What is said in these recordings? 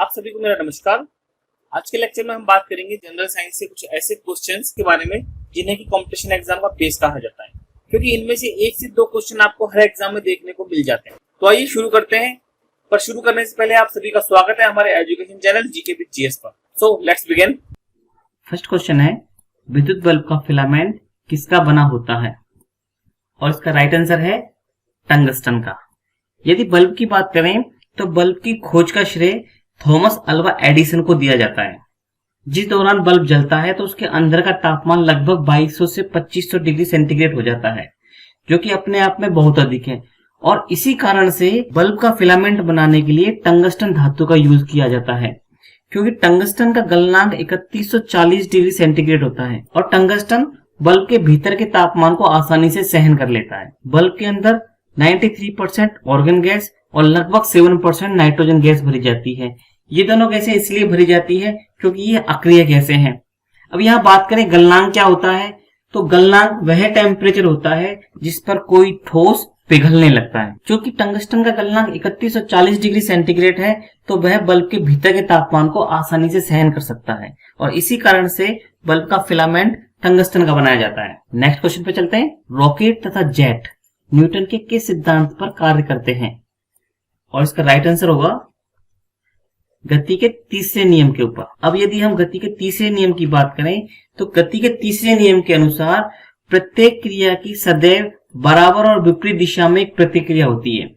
आप सभी को मेरा नमस्कार। आज के लेक्चर में हम बात करेंगे जनरल साइंस से कुछ ऐसे क्वेश्चंस के बारे में जिन्हें कि कंपटीशन एग्जाम का बेस कहा जाता है, क्योंकि इनमें से एक से दो क्वेश्चन आपको हर एग्जाम में देखने को मिल जाते हैं। तो आइए शुरू करते हैं। पर शुरू करने से पहले आप सभी का स्वागत है हमारे education channel GK with GS पर। So let's begin. First question है, विद्युत बल्ब का फिलामेंट किसका बना होता है? और इसका राइट आंसर है टंगस्टन का। यदि बल्ब की बात करें तो बल्ब की खोज का श्रेय थॉमस अल्वा एडिसन को दिया जाता है। जिस दौरान बल्ब जलता है तो उसके अंदर का तापमान लगभग 2200 से 2500 डिग्री सेंटीग्रेड हो जाता है, जो कि अपने आप में बहुत अधिक है। और इसी कारण से बल्ब का फिलामेंट बनाने के लिए टंगस्टन धातु का यूज किया जाता है, क्योंकि टंगस्टन का गलनांक 3140 डिग्री सेंटीग्रेड होता है और टंगस्टन बल्ब के भीतर के तापमान को आसानी से सहन कर लेता है। बल्ब के अंदर 93% ऑर्गन गैस और लगभग 7% नाइट्रोजन गैस भरी जाती है। ये दोनों गैसें इसलिए भरी जाती है क्योंकि ये अक्रिय गैसें हैं। अब यहाँ बात करें गलनांक क्या होता है, तो गलनांक वह टेम्परेचर होता है जिस पर कोई ठोस पिघलने लगता है। क्योंकि टंगस्टन का गलनांक 3140 डिग्री सेंटीग्रेड है तो वह बल्ब के भीतर के तापमान को आसानी से सहन कर सकता है और इसी कारण से बल्ब का फिलामेंट टंगस्टन का बनाया जाता है। नेक्स्ट क्वेश्चन पे चलते हैं। रॉकेट तथा जेट न्यूटन के किस सिद्धांत पर कार्य करते हैं? और इसका राइट आंसर होगा गति के तीसरे नियम के ऊपर। अब यदि हम गति के तीसरे नियम की बात करें तो गति के तीसरे नियम के अनुसार प्रत्येक क्रिया की सदैव बराबर और विपरीत दिशा में एक प्रतिक्रिया होती है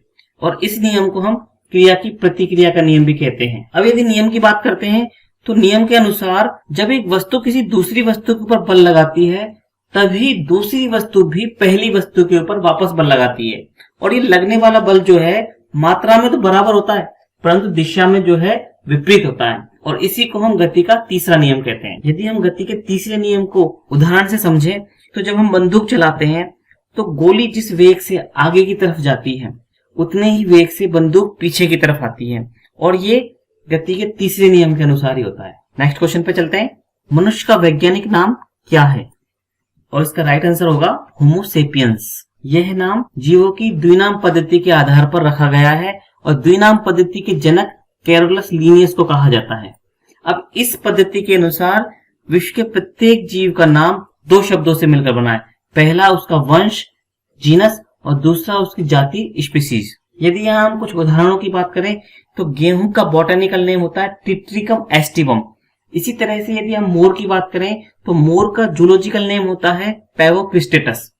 और इस नियम को हम क्रिया की प्रतिक्रिया का नियम भी कहते हैं। अब यदि नियम की बात करते हैं तो नियम के अनुसार जब एक वस्तु किसी दूसरी वस्तु के ऊपर बल लगाती है तभी दूसरी वस्तु भी पहली वस्तु के ऊपर वापस बल लगाती है और ये लगने वाला बल जो है मात्रा में तो बराबर होता है परंतु दिशा में जो है विपरीत होता है और इसी को हम गति का तीसरा नियम कहते हैं। यदि हम गति के तीसरे नियम को उदाहरण से समझें तो जब हम बंदूक चलाते हैं तो गोली जिस वेग से आगे की तरफ जाती है उतने ही वेग से बंदूक पीछे की तरफ आती है और ये गति के तीसरे नियम के अनुसार ही होता है। नेक्स्ट क्वेश्चन पे चलते हैं। मनुष्य का वैज्ञानिक नाम क्या है? और इसका राइट आंसर होगा होमो सेपियंस। यह नाम जीवों की द्विनाम पद्धति के आधार पर रखा गया है और द्विनाम पद्धति के जनक कैरोलस लिनियस को कहा जाता है। अब इस पद्धति के अनुसार विश्व के प्रत्येक जीव का नाम दो शब्दों से मिलकर बना है। पहला उसका वंश जीनस और दूसरा उसकी जाति स्पीसीज। यदि यहाँ हम कुछ उदाहरणों की बात करें तो गेहूं का बॉटनिकल नेम होता है टिट्रिकम एस्टिवम। इसी तरह से यदि हम मोर की बात करें तो मोर का जूलॉजिकल नेम होता है पैवोक्रिस्टेटस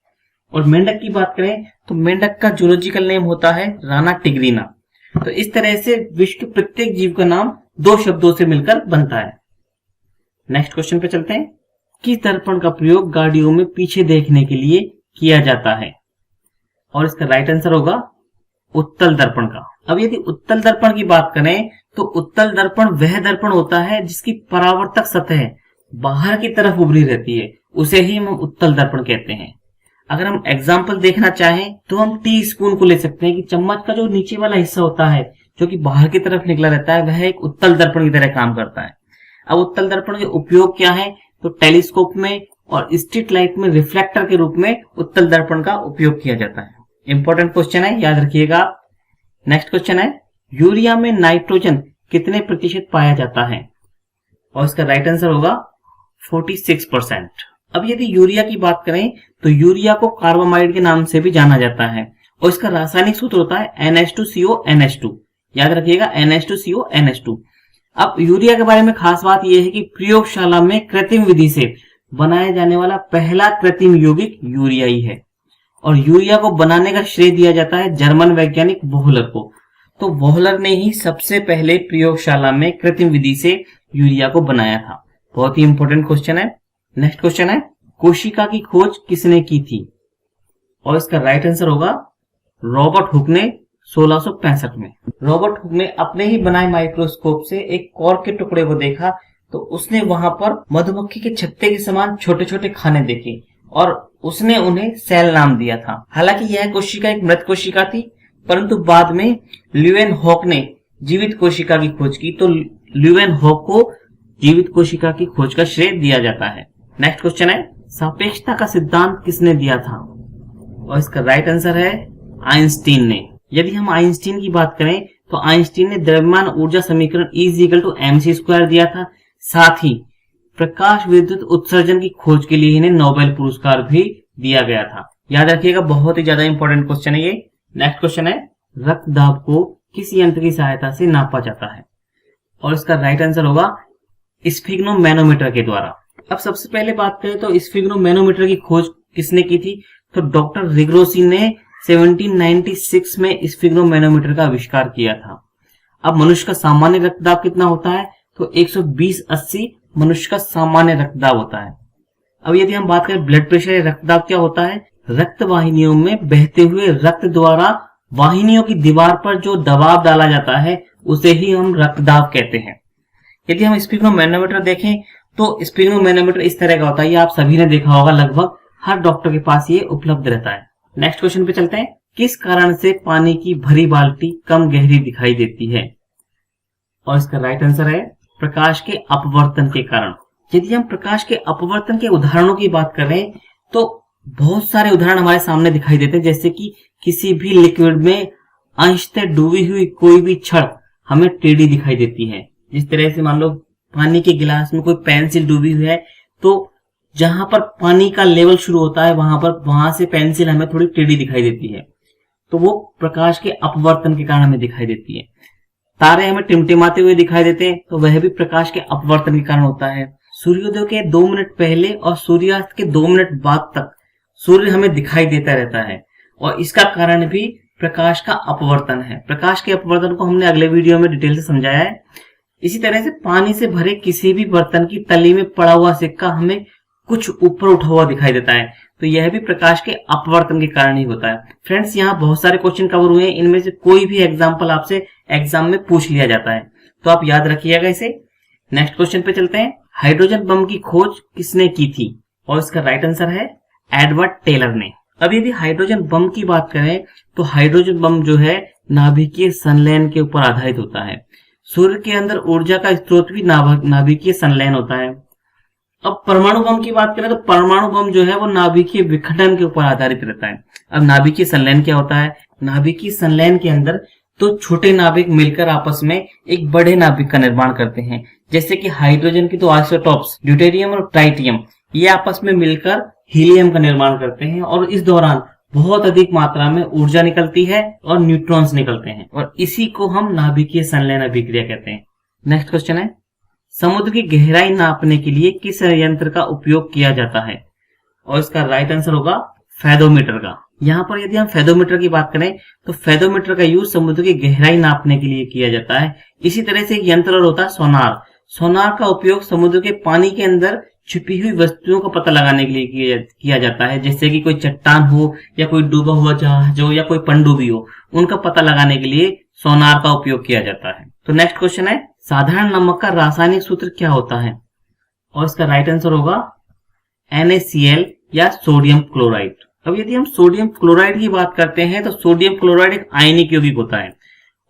और मेंढक की बात करें तो मेंढक का जूलॉजिकल नेम होता है राना टिग्रीना। तो इस तरह से विश्व के प्रत्येक जीव का नाम दो शब्दों से मिलकर बनता है। नेक्स्ट क्वेश्चन पे चलते हैं। किस दर्पण का प्रयोग गाड़ियों में पीछे देखने के लिए किया जाता है? और इसका राइट आंसर होगा उत्तल दर्पण का। अब यदि उत्तल दर्पण की बात करें तो उत्तल दर्पण वह दर्पण होता है जिसकी परावर्तक सतह बाहर की तरफ उभरी रहती है, उसे ही हम उत्तल दर्पण कहते हैं। अगर हम एग्जाम्पल देखना चाहें तो हम टी स्पून को ले सकते हैं कि चम्मच का जो नीचे वाला हिस्सा होता है जो कि बाहर की तरफ निकला रहता है वह एक उत्तल दर्पण की तरह काम करता है। अब उत्तल दर्पण के उपयोग क्या है, तो टेलीस्कोप में और स्ट्रीट लाइट में रिफ्लेक्टर के रूप में उत्तल दर्पण का उपयोग किया जाता है। इंपॉर्टेंट क्वेश्चन है, याद रखिएगा। नेक्स्ट क्वेश्चन है, यूरिया में नाइट्रोजन कितने प्रतिशत पाया जाता है? और इसका राइट आंसर होगा 46%। अब यदि यूरिया की बात करें तो यूरिया को कार्बामाइड के नाम से भी जाना जाता है और इसका रासायनिक सूत्र होता है NH2CONH2। याद रखिएगा NH2CONH2। अब यूरिया के बारे में खास बात यह है कि प्रयोगशाला में कृत्रिम विधि से बनाया जाने वाला पहला कृत्रिम यौगिक यूरिया ही है और यूरिया को बनाने का श्रेय दिया जाता है जर्मन वैज्ञानिक वोहलर को। तो वोहलर ने ही सबसे पहले प्रयोगशाला में कृत्रिम विधि से यूरिया को बनाया था। बहुत ही इंपॉर्टेंट क्वेश्चन है। नेक्स्ट क्वेश्चन है, कोशिका की खोज किसने की थी? और इसका राइट आंसर होगा रॉबर्ट हुक ने 1665 में। रॉबर्ट हुक ने अपने ही बनाए माइक्रोस्कोप से एक कॉर्क के टुकड़े को देखा तो उसने वहां पर मधुमक्खी के छत्ते के समान छोटे छोटे खाने देखे और उसने उन्हें सेल नाम दिया था। हालांकि यह कोशिका एक मृत कोशिका थी परंतु बाद में ल्यूवेनहॉक ने जीवित कोशिका की खोज की तो ल्यूवेनहॉक को जीवित कोशिका की खोज का श्रेय दिया जाता है। नेक्स्ट क्वेश्चन है, सापेक्षता का सिद्धांत किसने दिया था? और इसका राइट आंसर है आइंस्टीन ने। यदि हम आइंस्टीन की बात करें तो आइंस्टीन ने द्रव्यमान ऊर्जा समीकरण E=mc² दिया था। साथ ही प्रकाश विद्युत उत्सर्जन की खोज के लिए इन्हें नोबेल पुरस्कार भी दिया गया था। याद रखिएगा, बहुत ही ज्यादा इंपॉर्टेंट क्वेश्चन है ये। नेक्स्ट क्वेश्चन है, रक्तदाब को किस यंत्र की सहायता से नापा जाता है? और इसका राइट आंसर होगा स्फिग्नोमैनोमीटर के द्वारा। अब सबसे पहले बात करें तो स्फिग्नोमैनोमीटर की खोज किसने की थी? तो डॉक्टर रिग्रोसी ने 1796 में स्फिग्नोमैनोमीटर का आविष्कार किया था। अब मनुष्य का सामान्य रक्तदाब कितना होता है? तो 120/80 मनुष्य का सामान्य रक्तदाब होता है। अब यदि हम बात करें ब्लड प्रेशर या रक्तदाब क्या होता है? रक्त वाहिनियों में बहते हुए रक्त द्वारा वाहिनियों की दीवार पर जो दबाव डाला जाता है उसे ही हम रक्तदाब कहते हैं। यदि हम स्फिग्नोमैनोमीटर देखें तो स्फिग्नोमैनोमीटर इस तरह का होता है, ये आप सभी ने देखा होगा, लगभग हर डॉक्टर के पास ये उपलब्ध रहता है। नेक्स्ट क्वेश्चन पे चलते हैं, किस कारण से पानी की भरी बाल्टी कम गहरी दिखाई देती है? और इसका राइट आंसर है प्रकाश के अपवर्तन के कारण। यदि हम प्रकाश के अपवर्तन के उदाहरणों की बात करें तो बहुत सारे उदाहरण हमारे सामने दिखाई देते हैं, जैसे कि किसी भी लिक्विड में अंशतः डूबी हुई कोई भी छड़ हमें टेढ़ी दिखाई देती है। जिस तरह से मान लो पानी के गिलास में कोई पेंसिल डूबी हुई है, तो जहां पर पानी का लेवल शुरू होता है वहां से पेंसिल हमें थोड़ी टेढ़ी दिखाई देती है, तो वो प्रकाश के अपवर्तन के कारण हमें दिखाई देती है। तारे हमें टिमटिमाते हुए दिखाई देते हैं, तो वह भी प्रकाश के अपवर्तन के कारण होता है। सूर्योदय के 2 मिनट पहले और सूर्यास्त के 2 मिनट बाद तक सूर्य हमें दिखाई देता रहता है, और इसका कारण भी प्रकाश का अपवर्तन है। प्रकाश के अपवर्तन को हमने अगले वीडियो में डिटेल से समझाया है। इसी तरह से पानी से भरे किसी भी बर्तन की तली में पड़ा हुआ सिक्का हमें कुछ ऊपर उठा हुआ दिखाई देता है, तो यह भी प्रकाश के अपवर्तन के कारण ही होता है। फ्रेंड्स, यहाँ बहुत सारे क्वेश्चन कवर हुए हैं, इनमें से कोई भी एग्जाम्पल आपसे एग्जाम में पूछ लिया जाता है, तो आप याद रखिएगा इसे। नेक्स्ट क्वेश्चन पे चलते हैं, हाइड्रोजन बम की खोज किसने की थी? और इसका राइट आंसर है एडवर्ड टेलर ने। अब यदि हाइड्रोजन बम की बात करें तो हाइड्रोजन बम जो है नाभिकीय संलयन के ऊपर आधारित होता है। सूर्य के अंदर ऊर्जा का स्रोत भी नाभिकीय संलयन होता है। अब परमाणु बम की बात करें तो परमाणु बम जो है वो नाभिकीय विखंडन के ऊपर आधारित रहता है। अब नाभिकीय संलयन क्या होता है? नाभिकीय संलयन के अंदर तो छोटे नाभिक मिलकर आपस में एक बड़े नाभिक का निर्माण करते हैं, जैसे कि हाइड्रोजन की तो आइसोटॉप्स ड्यूटेरियम और ट्राइटियम, ये आपस में मिलकर हीलियम का निर्माण करते हैं, और इस दौरान बहुत अधिक मात्रा में ऊर्जा निकलती है और न्यूट्रॉन्स निकलते हैं, और इसी को हम नाभिकीय संलयन अभिक्रिया कहते हैं। नेक्स्ट क्वेश्चन है, समुद्र की गहराई नापने के लिए किस यंत्र का उपयोग किया जाता है? और इसका राइट आंसर होगा फेदोमीटर का। यहाँ पर यदि हम फेदोमीटर की बात करें तो फेदोमीटर का यूज समुद्र की गहराई नापने के लिए किया जाता है। इसी तरह से एक यंत्र और होता है सोनार। सोनार का उपयोग समुद्र के पानी के अंदर छिपी हुई वस्तुओं का पता लगाने के लिए किया जाता है, जैसे कि कोई चट्टान हो या कोई डूबा हुआ जहाज हो या कोई पनडुब्बी हो, उनका पता लगाने के लिए सोनार का उपयोग किया जाता है। तो नेक्स्ट क्वेश्चन है, साधारण नमक का रासायनिक सूत्र क्या होता है? और इसका राइट आंसर होगा NaCl या सोडियम क्लोराइड। अब यदि हम सोडियम क्लोराइड की बात करते हैं तो सोडियम क्लोराइड एक आयनिक यौगिक होता है,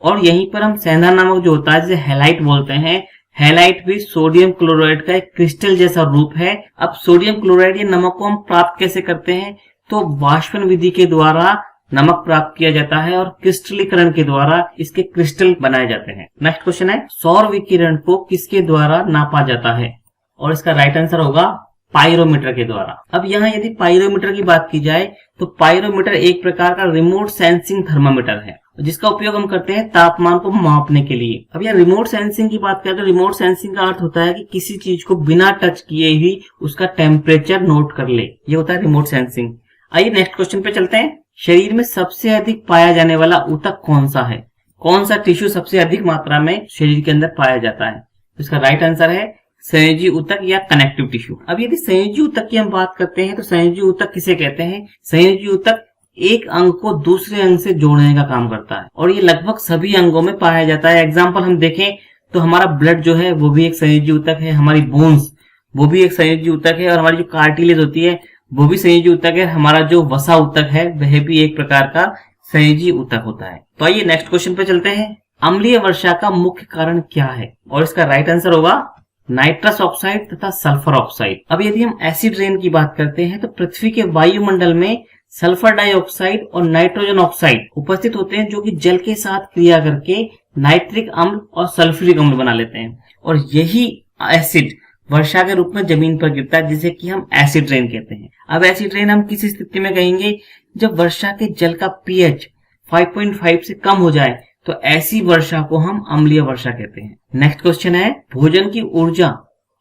और यहीं पर हम सेंधा नमक जो होता है जिसे हैलाइट बोलते हैं, हैलाइट भी सोडियम क्लोराइड का एक क्रिस्टल जैसा रूप है। अब सोडियम क्लोराइड या नमक को हम प्राप्त कैसे करते हैं? तो वाष्पन विधि के द्वारा नमक प्राप्त किया जाता है और क्रिस्टलीकरण के द्वारा इसके क्रिस्टल बनाए जाते हैं। नेक्स्ट क्वेश्चन है, सौर विकिरण को किसके द्वारा नापा जाता है? और इसका राइट आंसर होगा पायरोमीटर के द्वारा। अब यहाँ यदि पायरोमीटर की बात की जाए तो पायरोमीटर एक प्रकार का रिमोट सेंसिंग थर्मामीटर है, जिसका उपयोग हम करते हैं तापमान को मापने के लिए। अब यहाँ रिमोट सेंसिंग की बात करें तो रिमोट सेंसिंग का अर्थ होता है कि किसी चीज को बिना टच किए ही उसका टेम्परेचर नोट कर ले, ये होता है रिमोट सेंसिंग। आइए नेक्स्ट क्वेश्चन पे चलते हैं, शरीर में सबसे अधिक पाया जाने वाला ऊतक कौन सा है? कौन सा टिश्यू सबसे अधिक मात्रा में शरीर के अंदर पाया जाता है? इसका राइट आंसर है संयोजी ऊतक या कनेक्टिव टिश्यू। अब यदि संयोजी ऊतक की हम बात करते हैं तो संयोजी ऊतक किसे कहते हैं? संयोजी ऊतक एक अंग को दूसरे अंग से जोड़ने का काम करता है, और ये लगभग सभी अंगों में पाया जाता है। एग्जाम्पल हम देखें तो हमारा ब्लड जो है वो भी एक संयोजी ऊतक है, हमारी बोन्स वो भी एक संयोजी ऊतक है, और हमारी जो कार्टिलेज होती है वो भी संयोजी ऊतक है। हमारा जो वसा ऊतक है वह भी एक प्रकार का संयोजी ऊतक होता है। तो आइए नेक्स्ट क्वेश्चन पे चलते हैं, अम्लीय वर्षा का मुख्य कारण क्या है? और इसका राइट आंसर होगा नाइट्रस ऑक्साइड तथा सल्फर ऑक्साइड। अब यदि हम एसिड रेन की बात करते हैं तो पृथ्वी के वायुमंडल में सल्फर डाइऑक्साइड और नाइट्रोजन ऑक्साइड उपस्थित होते हैं, जो कि जल के साथ क्रिया करके नाइट्रिक अम्ल और सल्फ्यूरिक अम्ल बना लेते हैं। और यही एसिड वर्षा के रूप में जमीन पर गिरता है, जिसे कि हम एसिड रेन कहते हैं। अब एसिड रेन हम किस स्थिति में कहेंगे? जब वर्षा के जल का पीएच 5.5 से कम हो जाए, तो ऐसी वर्षा को हम अम्लीय वर्षा कहते हैं। नेक्स्ट क्वेश्चन है, भोजन की ऊर्जा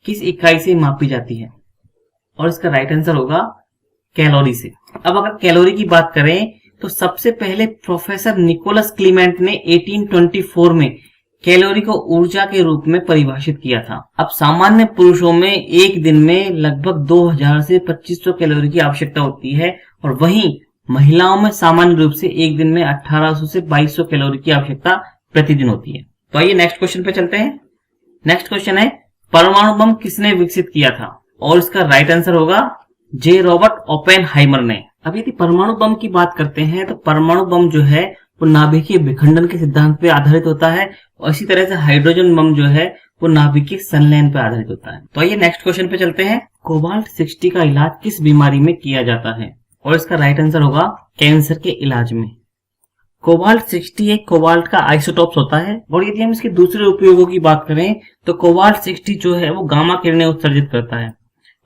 किस इकाई से मापी जाती है? और इसका राइट आंसर होगा कैलोरी से। अब अगर कैलोरी की बात करें तो सबसे पहले प्रोफेसर निकोलस क्लीमेंट ने 1824 में कैलोरी को ऊर्जा के रूप में परिभाषित किया था। अब सामान्य पुरुषों में एक दिन में लगभग 2000 से 2500 कैलोरी की आवश्यकता होती है, और वहीं महिलाओं में सामान्य रूप से एक दिन में 1800 से 2200 कैलोरी की आवश्यकता प्रतिदिन होती है। तो आइए नेक्स्ट क्वेश्चन पे चलते हैं। नेक्स्ट क्वेश्चन है, परमाणु बम किसने विकसित किया था? और इसका राइट आंसर होगा जे रॉबर्ट ओपेनहाइमर ने। अब यदि परमाणु बम की बात करते हैं तो परमाणु बम जो है वो नाभिकीय विखंडन के सिद्धांत पे आधारित होता है, और इसी तरह से हाइड्रोजन बम जो है वो नाभिकीय संलयन पे आधारित होता है। तो आइए नेक्स्ट क्वेश्चन पे चलते हैं। कोबाल्ट 60 का इलाज किस बीमारी में किया जाता है? और इसका राइट आंसर होगा कैंसर के इलाज में। कोबाल्ट 60 एक कोबाल्ट का आइसोटॉप्स होता है, और यदि हम इसके दूसरे उपयोगों की बात करें तो कोबाल्ट 60 जो है वो गामा किरणें उत्सर्जित करता है,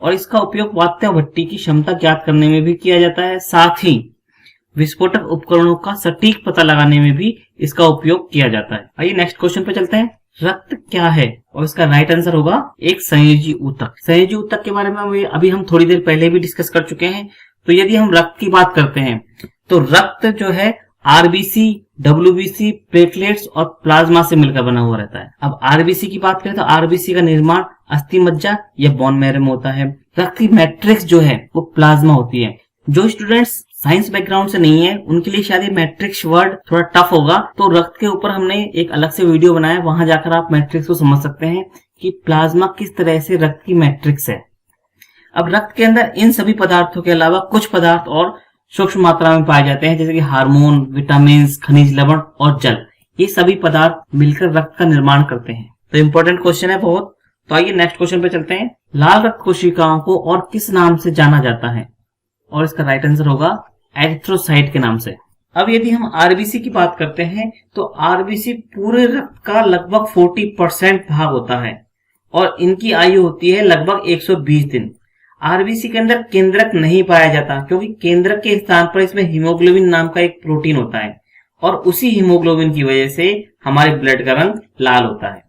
और इसका उपयोग वात्य भट्टी की क्षमता ज्ञात करने में भी किया जाता है। साथ ही विस्फोटक उपकरणों का सटीक पता लगाने में भी इसका उपयोग किया जाता है। आइए नेक्स्ट क्वेश्चन पे चलते हैं। रक्त क्या है? और इसका राइट आंसर होगा एक संयोजी ऊतक। संयोजी ऊतक के बारे में अभी हम थोड़ी देर पहले भी डिस्कस कर चुके हैं। तो यदि हम रक्त की बात करते हैं तो रक्त जो है आरबीसी, डब्ल्यूबीसी, प्लेटलेट्स और प्लाज्मा से मिलकर बना हुआ रहता है। अब आरबीसी की बात करें तो आरबीसी का निर्माण अस्थि मज्जा या बोन मैरो में होता है। रक्त की मैट्रिक्स जो है वो प्लाज्मा होती है। जो स्टूडेंट्स साइंस बैकग्राउंड से नहीं है उनके लिए शायद मैट्रिक्स वर्ड थोड़ा टफ होगा, तो रक्त के ऊपर हमने एक अलग से वीडियो बनाया, वहां जाकर आप मैट्रिक्स को समझ सकते हैं कि प्लाज्मा किस तरह से रक्त की मैट्रिक्स है। अब रक्त के अंदर इन सभी पदार्थों के अलावा कुछ पदार्थ और सूक्ष्म मात्रा में पाए जाते हैं, जैसे कि हार्मोन, विटामिन, खनिज लवण और जल। ये सभी पदार्थ मिलकर रक्त का निर्माण करते हैं। तो इंपॉर्टेंट क्वेश्चन है बहुत। तो आइए नेक्स्ट क्वेश्चन पे चलते हैं। लाल रक्त कोशिकाओं को और किस नाम से जाना जाता है? और इसका राइट आंसर होगा एरिथ्रोसाइट के नाम से। अब यदि हम आरबीसी की बात करते हैं तो आरबीसी पूरे रक्त का लगभग 40% भाग होता है, और इनकी आयु होती है लगभग 120 दिन। आरबीसी के अंदर केंद्रक नहीं पाया जाता, क्योंकि केंद्रक के स्थान पर इसमें हीमोग्लोबिन नाम का एक प्रोटीन होता है, और उसी हीमोग्लोबिन की वजह से हमारे ब्लड का रंग लाल होता है।